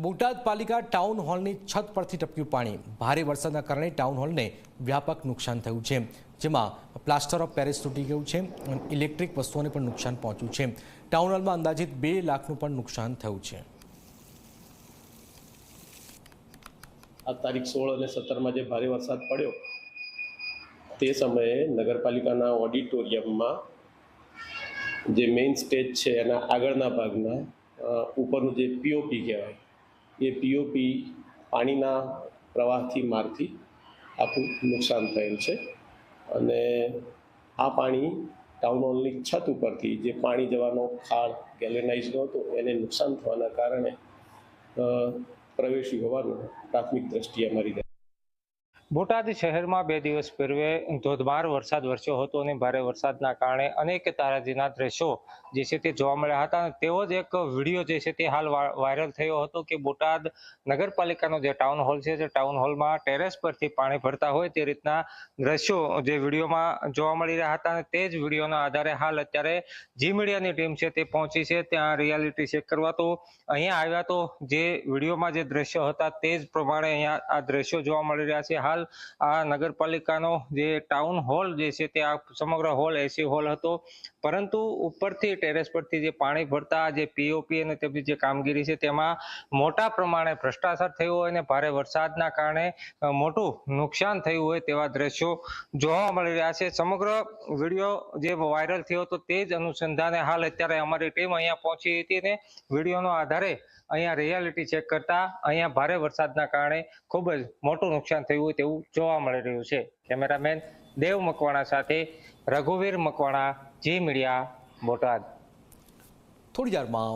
બોટાદ પાલિકા ટાઉન હોલની છત પરથી ટપક્યું પાણી। ભારે વરસાદના કારણે ટાઉન હોલને વ્યાપક નુકસાન થયું છે, જેમાં પ્લાસ્ટર ઓફ પેરિસ તૂટી ગયું છે અને ઇલેક્ટ્રિક વસ્તુઓને પણ નુકસાન પહોંચ્યું છે। ટાઉન હોલમાં અંદાજિત 2 લાખનું પણ નુકસાન થયું છે। આ તારીખ 16 અને 17માં જે ભારે વરસાદ પડ્યો તે સમયે નગરપાલિકાના ઓડિટોરિયમમાં જે મેઇન સ્ટેજ છે એના આગળના ભાગના ઉપરનું જે પીઓપી કહેવાય એ પીઓપી પાણીના પ્રવાહથી મારથી આખું નુકસાન થયેલ છે અને આ પાણી ટાઉન હોલની છત ઉપરથી જે પાણી જવાનો ખાળ ગેલેનાઇઝનો હતો એને નુકસાન થવાના કારણે પ્રવેશી હોવાનું પ્રાથમિક દ્રષ્ટિએ અમારી બોટાદ શહેરમાં 2 દિવસ પૂર્વે ધોધમાર વરસાદ વરસ્યો હતો અને ભારે વરસાદના કારણે અનેક તારાજીના દ્રશ્યો જે છે તે જોવા મળ્યા હતા। તેવો જ એક વિડીયો જે છે તે હાલ વાયરલ થયો હતો કે બોટાદ નગરપાલિકાનો જે ટાઉન હોલ છે તે ટાઉન હોલમાં ટેરેસ પરથી પાણી ભરતા હોય તે રીતના દ્રશ્યો જે વિડીયોમાં જોવા મળી રહ્યા હતા અને તે જ વિડીયોના આધારે હાલ અત્યારે જી મીડિયાની ટીમ છે તે પહોંચી છે ત્યાં રિયાલિટી ચેક કરવા। તો અહીંયા આવ્યા તો જે વિડીયોમાં જે દ્રશ્યો હતા તે જ પ્રમાણે અહીંયા આ દ્રશ્યો જોવા મળી રહ્યા છે। હાલ આ નગરપાલિકાનો જે ટાઉન હોલ જે છે તે આ સમગ્ર હોલ એસી હોલ હતો, પરંતુ ઉપરથી ટેરેસ પરથી જે પાણી ભરતા જે પીઓપી અને તેમની જે કામગીરી છે તેમાં મોટા પ્રમાણે ભ્રષ્ટાચાર થયો હોય અને ભારે વરસાદના કારણે મોટું નુકસાન થયું હોય તેવા દ્રશ્યો જોવા મળી રહ્યા છે। સમગ્ર વિડીયો જે વાયરલ થયો હતો તે જ અનુસંધાને હાલ અત્યારે અમારી ટીમ અહીંયા પહોંચી હતી અને વિડીયોનો આધારે અહીંયા રિયાલિટી ચેક કરતા અહીંયા ભારે વરસાદના કારણે ખૂબ જ મોટું નુકસાન થયું હોય તેવું જોવા મળી રહ્યું છે। કેમેરામેન દેવ મકવાણા સાથે રઘુવીર મકવાણા, જી મીડિયા, બોટાદ। થોડી વારમાં